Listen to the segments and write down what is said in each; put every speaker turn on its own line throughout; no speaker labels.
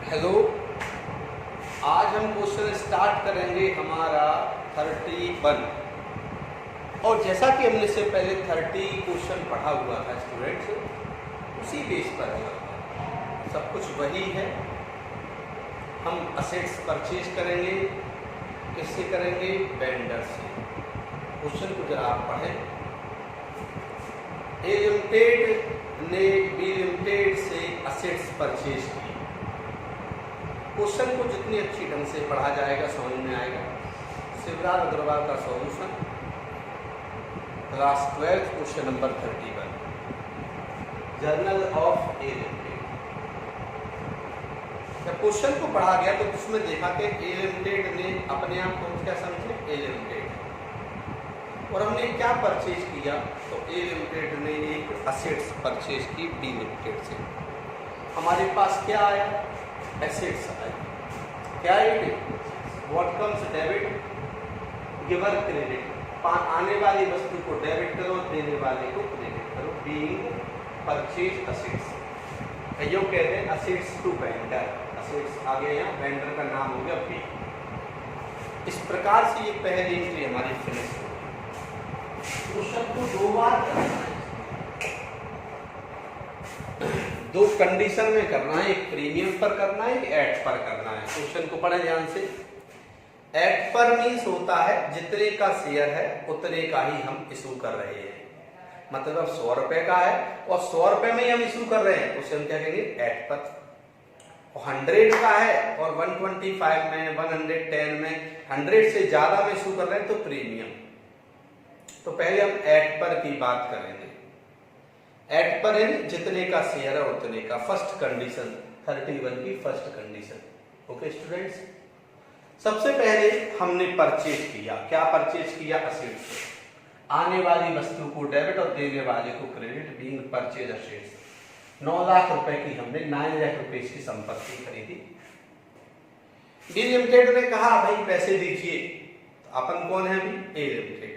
Hello, आज हम question start करेंगे हमारा 31। और जैसा कि हमने से पहले 30 क्वेश्चन पढ़ा हुआ था स्टूडेंट्स, उसी बेस पर है, सब कुछ वही है। हम असेट्स परचेज करेंगे, किससे करेंगे? वेंडर से। क्वेश्चन को जरा आप पढ़ें। ए लिमिटेड ने बी लिमिटेड से असेट्स परचेज की। क्वेश्चन को जितनी अच्छी ढंग से पढ़ा जाएगा समझ में आएगा। शिवराज अग्रवाल का solution, class 12, question number 31, journal of A limited. जब क्वेश्चन को पढ़ा गया तो उसमें देखा कि ए लिमिटेड ने अपने आप को क्या समझे? ए लिमिटेड। और हमने क्या परचेज किया? तो ए लिमिटेड ने एक असेट्स परचेज की बी लिमिटेड से। हमारे पास क्या आया? एसेट्स आए। क्या है? What comes debit, giver credit. आने वाली वस्तु को डेबिट करो, देने वाले को क्रेडिट करो। बीइंग परचेज असेट्स, यो कहते हैं असेट्स टू वेंडर। असेट्स आ गए, यहाँ वेंडर का नाम हो गया बी। इस प्रकार से ये पहली एंट्री हमारी फिनिश हो गई। क्वेश्चन को दो बार करना है, दो कंडीशन में करना है, एक प्रीमियम पर करना है, एक एट पर करना है। क्वेश्चन को पढ़े ध्यान से। एट पर मींस होता है जितने का शेयर है उतने का ही हम इशू कर रहे हैं। मतलब 100 रुपए का है और 100 रुपए में ही हम इशू कर रहे हैं, उसे हम क्या कहेंगे? एट पर। 100 का है और 125 में, 110 में, 100 से ज्यादा में इशू कर रहे हैं तो प्रीमियम। तो पहले हम एट पर की बात करेंगे। एट पर है जितने का शेयर है उतने का। फर्स्ट कंडीशन 31 की फर्स्ट कंडीशन। ओके स्टूडेंट्स, सबसे पहले हमने परचेज किया। क्या परचेज किया? असेट्स। आने वाली वस्तु को डेबिट और देने वाले को credit, being purchase assets. 9 lakh रुपए की हमने 9 लाख रुपए की संपत्ति खरीदी। बी लिमिटेड ने कहा भाई पैसे दीजिए। तो अपन कौन है अभी? ए लिमिटेड।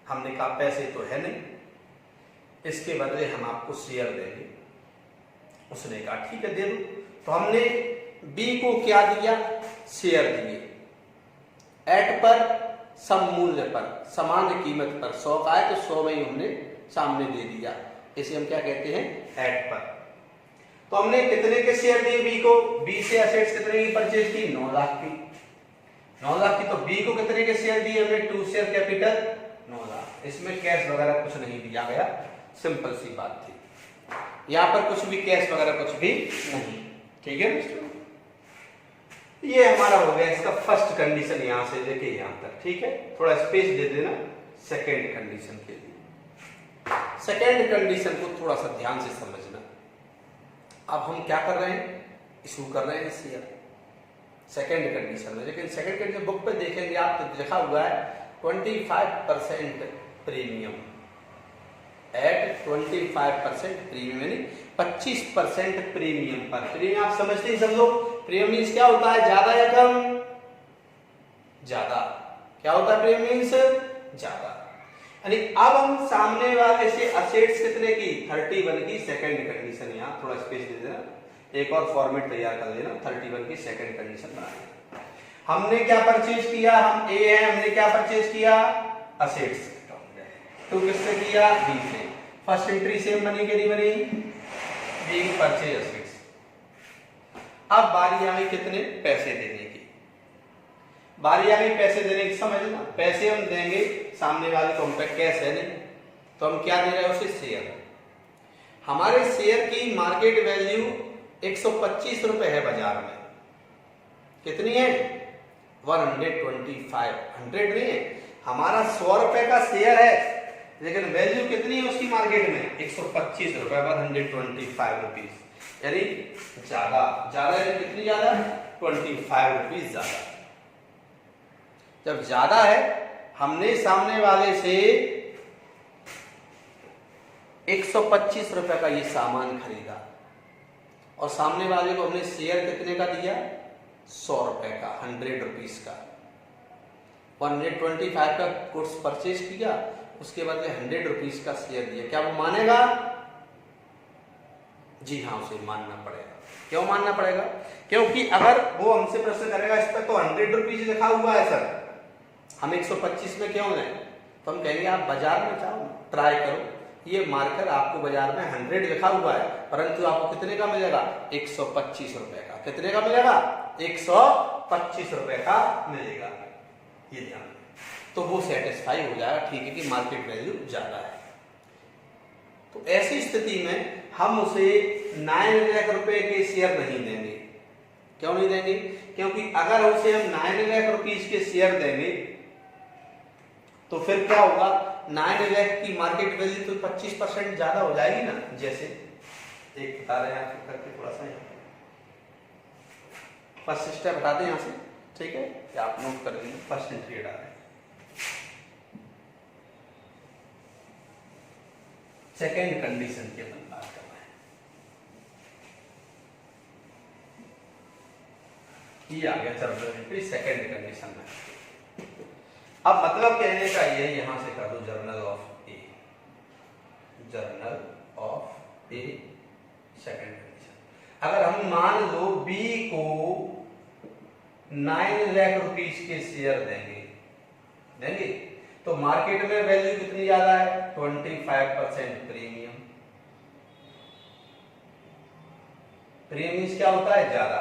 हमने कहा पैसे तो है नहीं, इसके बदले हम आपको शेयर देंगे। उसने कहा ठीक है दे दो। तो हमने बी को क्या दिया? शेयर दिए। एट पर सम मूल्य पर, समान कीमत पर। 100 का है तो 100 में ही हमने सामने दे दिया। इसे हम क्या कहते हैं? एट पर। तो हमने कितने के शेयर दिए बी को? बी से असेट्स कितने की परचेज की? 9 लाख की। 9 लाख की। तो बी को कितने के शेयर दिए हमने? 2 शेयर कैपिटल 9 लाख। इसमें कैश वगैरह कुछ नहीं दिया गया, सिंपल सी बात थी। यहां पर कुछ भी कैश वगैरह कुछ भी नहीं। ठीक है मिस्टर, ये हमारा हो गया इसका फर्स्ट कंडीशन, यहां से लेके यहां तक। ठीक है, थोड़ा स्पेस दे देना सेकेंड कंडीशन के लिए। सेकेंड कंडीशन को थोड़ा सा ध्यान से समझना। अब हम क्या कर रहे हैं? इशू कर रहे हैं शेयर सेकेंड कंडीशन में। लेकिन सेकेंड कंडीशन बुक पे देखेंगे आप तो लिखा हुआ है 25% प्रीमियम। एट 25% प्रीमियम, यानी 25% प्रीमियम पर। प्रीमियम आप समझते हैं सब लोग? प्रीमियम मींस क्या होता है? ज्यादा या कम? ज्यादा। क्या होता है प्रीमियम मींस? ज्यादा। यानी अब हम सामने वाले से असेट्स कितने की? 31 की सेकंड कंडीशन। यहां थोड़ा स्पेस दे देना, एक और फॉर्मेट तैयार कर देना। 31 की सेकंड कंडीशन बना। हमने क्या परचेज किया? हम ए है, हमने क्या परचेज किया? असेट्स। तो किससे किया? बी से। फर्स्ट एंट्री सेम बनी कि नहीं बनी? Being purchase assets. अब बारी आ गई कितने? पैसे देने की। बारी आ गई पैसे देने की। समझना, पैसे हम देंगे सामने वाले को, हम पे कैश है नहीं, तो हम क्या दे रहे हैं उसे? शेयर। हमारे शेयर की मार्केट वैल्यू 125 रुपए है बाजार में। कितनी है? 125। 100 नहीं है, हमारा 100 रुपए का शेयर है, लेकिन वैल्यू कितनी है उसकी मार्केट में? 125 रुपए, 125 रुपीज। यानी ज्यादा। ज्यादा यानी कितनी ज्यादा? 25 रुपीज ज्यादा। जब ज्यादा है, हमने सामने वाले से 125 रुपए का ये सामान खरीदा और सामने वाले को हमने शेयर कितने का दिया? 100 रुपए का, 100 रुपीज का। 125 का गुड्स परचेज किया, उसके बाद 100 रुपीज का शेयर दिया। क्या वो मानेगा? जी हाँ, उसे मानना पड़ेगा। क्यों मानना पड़ेगा? क्योंकि अगर वो हमसे प्रश्न करेगा इस पर तो 100 रुपीज लिखा हुआ है सर, हम 125 में क्यों लें, तो हम कहेंगे आप बाजार में जाओ, ट्राई करो, ये मार्कर आपको बाजार में 100 लिखा हुआ है, परंतु आपको कितने का मिलेगा? 125 रुपए का। कितने का मिलेगा? 125 रुपए का मिलेगा। ये ध्यान, तो वो सेटिस्फाई हो जाएगा, ठीक है कि मार्केट वैल्यू ज्यादा है। तो ऐसी स्थिति में हम उसे 9 लाख रुपए के शेयर नहीं देंगे। क्यों नहीं देंगे? क्योंकि अगर उसे हम 9 लाख रुपीज के शेयर देंगे तो फिर क्या होगा, 9 लाख की मार्केट वैल्यू तो 25% ज्यादा हो जाएगी ना। जैसे एक बता रहे हैं करके थोड़ा सा फर्स्ट स्टेप हटा दें यहां से, ठीक है, या आप नोट कर लीजिए। फर्स्ट एंट्री हटा दें, सेकेंड कंडीशन की अपन बात कर रहे हैं। ये आ गया जर्नल सेकेंड कंडीशन में। अब मतलब कहने का ये, यहां से कर दो journal of A, journal of A second condition. अगर हम मान लो बी को 9 लाख रुपीज के शेयर देंगे तो मार्केट में वैल्यू कितनी ज्यादा है? 25% प्रीमियम। प्रीमियम क्या होता है? ज्यादा।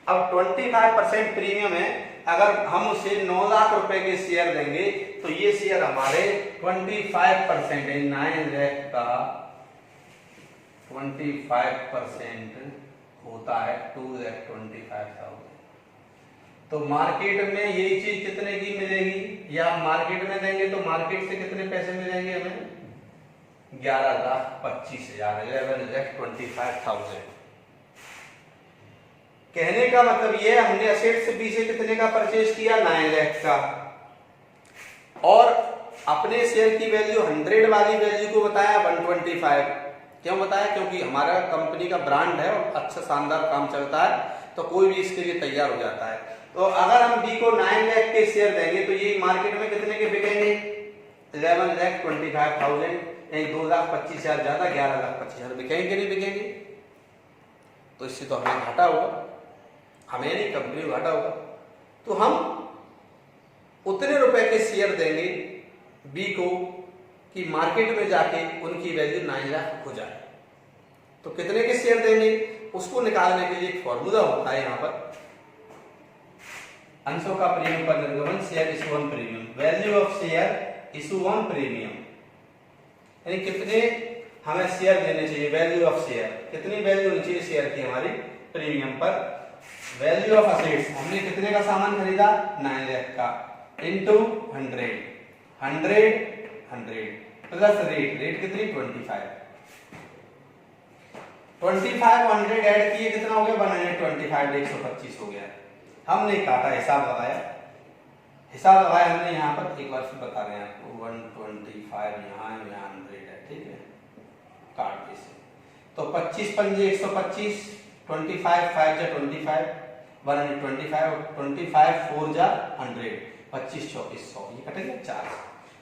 अब 25% प्रीमियम है, अगर हम उसे 9 लाख रुपए के शेयर देंगे तो ये शेयर हमारे 25% है, 9 लाख का 25% होता है 2,25,000। तो मार्केट में यही चीज कितने की मिलेगी, या मार्केट में देंगे तो मार्केट से कितने पैसे मिलेंगे हमें? 11,25,000, 11,25,000। कहने का मतलब ये, हमने असेट से बी से कितने का परचेज किया? 9 लाख का, और अपने शेयर की वैल्यू 100 वाली वैल्यू को बताया 125। क्यों बताया? क्योंकि हमारा कंपनी का ब्रांड है और अच्छा शानदार काम चलता है, तो कोई भी इसके लिए तैयार हो जाता है। तो अगर हम बी को 9 लाख के शेयर देंगे तो ये मार्केट में कितने के बिकेंगे? 11,25,000, यानी 2,25,000 ज्यादा, 11,25,000 बिकेंगे नहीं बिकेंगे? तो इससे तो हमें घाटा होगा, हमें नहीं, कंपनी को घाटा होगा। तो हम उतने रुपए के शेयर देंगे बी को कि मार्केट में जाके उनकी वैल्यू 9 लाख हो जाए। तो कितने के शेयर देंगे उसको निकालने के लिए एक फॉर्मूला होता है यहाँ पर, अंशों का प्रीमियम पर निर्गमन, share issue on premium, value of share issue on premium, यानी कितने हमें शेयर देने चाहिए, वैल्यू ऑफ शेयर, कितनी वैल्यू होनी चाहिए शेयर की हमारी प्रीमियम पर। वैल्यू ऑफ असेट्स, हमने कितने का सामान खरीदा? 9 लाख का, इनटू 100, 100 प्लस रेट कितनी? 25 100 ऐड किए कितना हो गया? 125, 125 हो गया। हमने काटा, हिसाब लगाया हमने यहाँ पर, एक बार फिर बता रहे हैं आपको, 125 यहाँ है, यहाँ 100 है, ठीक है, काट के से। तो 25 पंजे 125, 25 5 जा 25, 125, 25 4 जा 100, 25 24 100, ये कटेगा 4।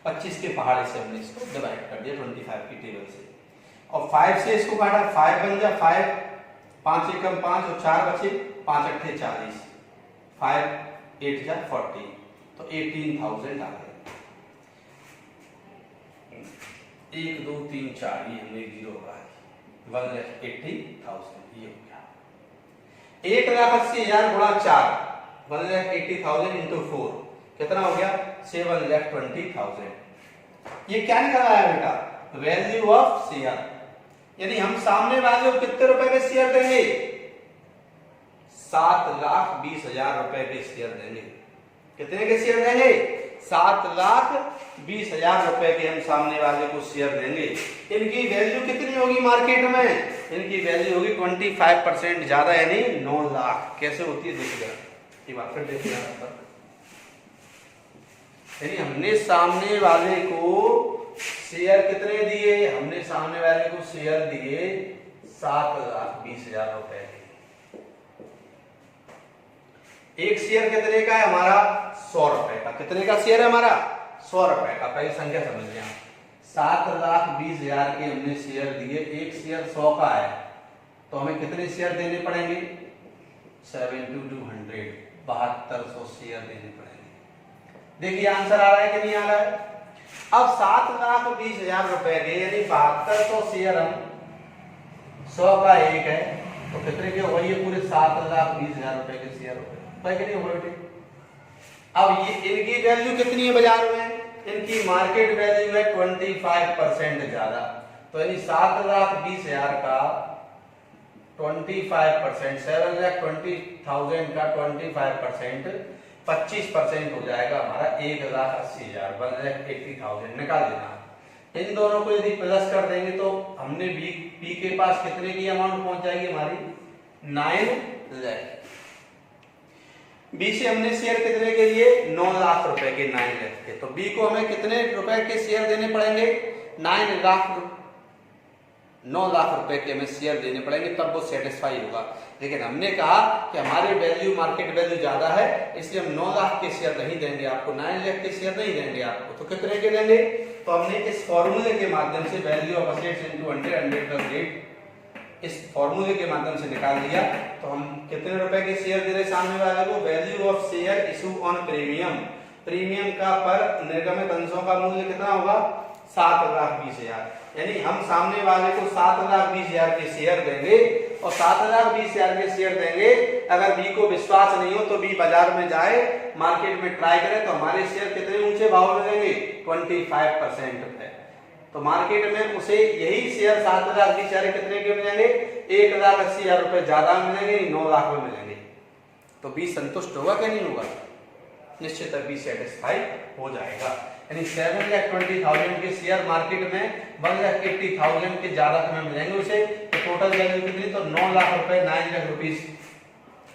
25 के पहाड़े से हमने इसको डिवाइड कर दिया 25 की टेबल से, और 5 से इसको काटा, 5 बन जा 5, 5 एकम 5 और 4 बचे, 5 अट्ठे 40, 5 8 जा 40, तो 18,000 आ गए। 1 2 3 4, ये हमने 0 होगा, 1,80,000 ये हो गया। 1,80,000 गुणा 4, 1,80,000 इंटू 4 कितना हो गया? 7,20,000। ये क्या निकल आया बेटा? वैल्यू ऑफ शेयर, यानी हम सामने वाले को कितने रुपए के शेयर देंगे? 7,20,000 रुपए के शेयर देंगे। कितने के शेयर देंगे? 7,20,000 रुपए के हम सामने वाले को शेयर देंगे। इनकी वैल्यू कितनी होगी मार्केट में? इनकी वैल्यू होगी 25% ज्यादा, यानी 9 लाख। कैसे होती है देखिएगा, ये बात फिर देखिएगा। यानी हमने सामने वाले को शेयर कितने दिए? हमने सामने वाले को शेयर दिए 7,20,000 रुपए के। एक शेयर कितने का है हमारा? 100 रुपए का। कितने का शेयर है हमारा? 100 रुपए का। पहले संख्या समझ लें, 7,20,000 के हमने शेयर दिए, एक शेयर 100 का है, तो हमें कितने शेयर देने पड़ेंगे? 7/200 7200 शेयर देने पड़ेंगे। देखिए आंसर आ रहा है कि नहीं आ रहा है? अब 7,20,000 रुपए के यानी 7200 शेयर हम 100 का एक है तो कितने के हो? ये पूरे 7,20,000 रुपए के शेयर हो गए कि नहीं हो बेटे? अब ये इनकी वैल्यू कितनी है बाजार में? इनकी मार्केट वैल्यू है 25% ज्यादा, तो यानी 7,20,000 का 25%, 7,20,000 का 25% 25% हो जाएगा हमारा 1,80,000, 1,80,000 निकाल देना। इन दोनों को यदि प्लस कर देंगे तो हमने बी के पास कितने की अमाउंट पहुंच जाएगी हमारी? 9 लाख। बी से हमने शेयर कितने के लिए? 9 लाख रुपए के, 9 लाख के। तो बी को हमें कितने रुपए के शेयर देने पड़ेंगे? 9 लाख रुपए के हमें शेयर देने पड़ेंगे, तब वो सेटिस्फाई होगा। लेकिन हमने कहा कि हमारी वैल्यू मार्केट वैल्यू ज्यादा है, इसलिए हम 9 लाख के शेयर नहीं देंगे आपको, 9 लाख के शेयर नहीं देंगे आपको। तो कितने के देंगे? तो हमने इस फॉर्मूले के माध्यम से value of assets into 100 plus rate, इस फॉर्मूले के माध्यम से निकाल दिया। तो हम कितने रुपए के शेयर दे रहे सामने वाले को? Value of share issue on premium, premium का पर निर्गमित अंशों का मूल्य कितना होगा? 7,20,000। यानी हम सामने वाले को 7,20,000 के शेयर देंगे और 7,20,000 के शेयर देंगे। अगर बी को विश्वास नहीं हो तो बी बाजार में जाए, मार्केट में ट्राई करे, तो हमारे शेयर कितने ऊंचे भाव में देंगे? 25% पे। तो मार्केट में उसे यही शेयर 7,20,000 कितने के मिलेंगे? 1,80,000 रुपए ज्यादा मिलेंगे, 9 लाख में मिलेंगे। तो बी संतुष्ट होगा कि नहीं होगा? निश्चित बी सेटिस्फाई हो जाएगा। यानी 7,20,000 के शेयर मार्केट में 1,80,000 के ज्यादा हमें मिलेंगे उसे। तो टोटल वैल्यू कितनी? तो 9 लाख रुपए, 9 लाख रुपीस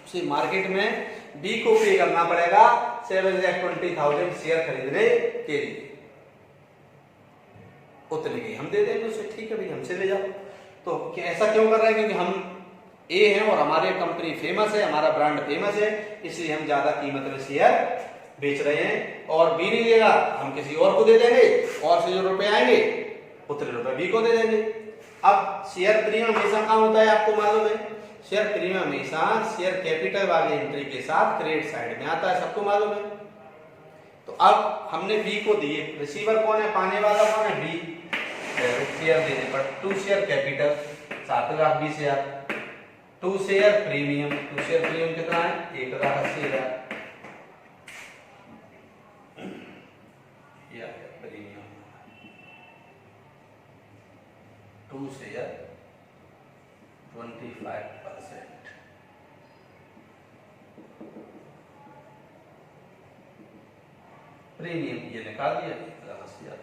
उसे मार्केट में बी को पे करना पड़ेगा 7,20,000 शेयर खरीदने के लिए। उतने के हम दे देंगे उसे, ठीक है भाई हमसे ले जाओ। तो ऐसा क्यों कर रहे हैं? क्योंकि हम ए हैं और हमारे कंपनी फेमस है, हमारा ब्रांड फेमस है, इसलिए हम ज्यादा कीमत में शेयर बेच रहे हैं। और बी नहीं देगा, हम किसी और को दे देंगे, और से जो रुपए आएंगे उतने रुपए बी को दे देंगे। अब शेयर प्रीमियम हमेशा कहाँ होता है आपको मालूम है? शेयर प्रीमियम हमेशा शेयर कैपिटल वाली एंट्री के साथ क्रेडिट साइड में आता है, सबको मालूम है। तो अब हमने बी को दिए, रिसीवर कौन है? पाने वाला कौन है? बी। शेयर देने पर 2 share capital 7,20,000, 2 share premium, 2 share premium कितना है? 1,80,000। Premium 2 share 25%। प्रीमियम ये निकाल दिया 1,80,000।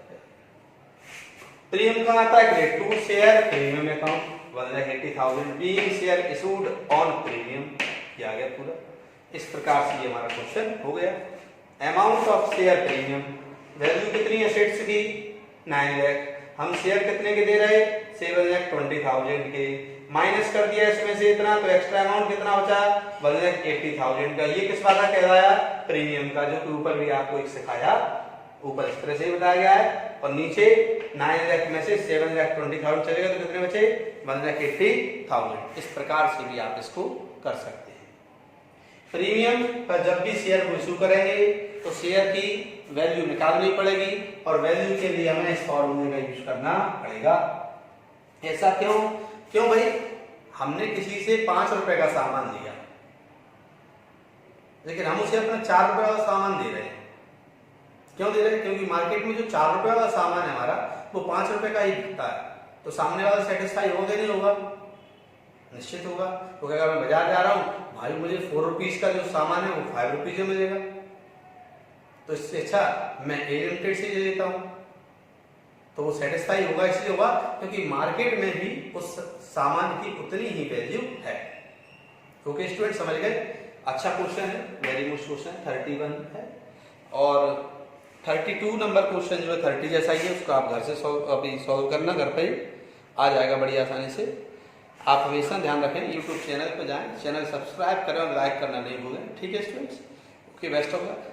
प्रीमियम का आता है credit 2 share premium account 1,80,000 being share issued on premium किया गया पूरा। इस प्रकार से ये हमारा क्वेश्चन हो गया। Amount of share premium, value कितनी है एसेट्स की? 9 लाख। हम शेयर कितने के दे रहे? 7,20,000 के। माइनस कर दिया इसमें से इतना, तो एक्स्ट्रा अमाउंट कितना बचा? 1,80,000 का। ये किस वाला कहलाया? प्रीमियम का, जो कि ऊपर भी आपको एक सिखाया, ऊपर इस तरह से ही बताया गया है। और नीचे 9 लाख में से 7,20,000 चलेगा तो कितने बचे? 1,80,000। इस प्रकार से भी आप इसको कर सकते हैं। प्रीमियम पर जब भी शेयर को इशू करेंगे तो शेयर की वैल्यू निकालनी पड़ेगी और वैल्यू के लिए हमें इस फॉर्मूले का यूज करना पड़ेगा। ऐसा क्यों भाई? हमने किसी से 5 रुपए का सामान लिया, लेकिन हम उसे अपना 4 रुपए वाला सामान दे रहे हैं। क्यों दे रहे हैं? क्योंकि मार्केट में जो 4 रुपए वाला सामान है हमारा, वो 5 रुपए का ही बिकता है। तो सामने वाला सेटिस्फाई होगा नहीं होगा? निश्चित होगा। तो अगर मैं बाजार जा रहा हूं, भाई मुझे 4 रुपीज का जो सामान है वो 5 रुपीज में मिलेगा, तो इससे अच्छा मैं ए लिमिटेड से ले लेता हूं। तो वो सेटिस्फाई होगा, इसलिए होगा क्योंकि मार्केट में भी उस सामान की उतनी ही वैल्यू है। ओके स्टूडेंट, समझ गए? अच्छा क्वेश्चन है, वेरी गुड क्वेश्चन। 31 है और 32 नंबर क्वेश्चन जो है 30 जैसा ही है, उसको आप घर से सॉल्व करना, घर पे ही आ जाएगा बड़ी आसानी से। आप हमेशा ध्यान रखें, यूट्यूब चैनल पर जाएं, चैनल सब्सक्राइब करें और लाइक करना नहीं भूलें। ठीक है students, okay, best of luck.